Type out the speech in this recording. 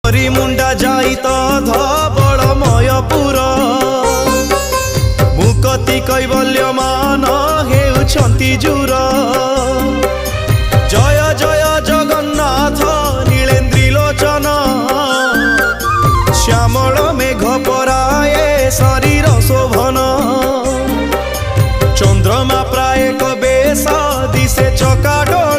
मुंडा जाई तो धवलमयपुर मुकति कैवल्य मान हेउछंती जुर। जय जय जगन्नाथ नीलेन्द्री लोचन श्यामल मेघ पराए शरीर शोभन। चंद्रमा प्राय कबेश दिशे चकाडोल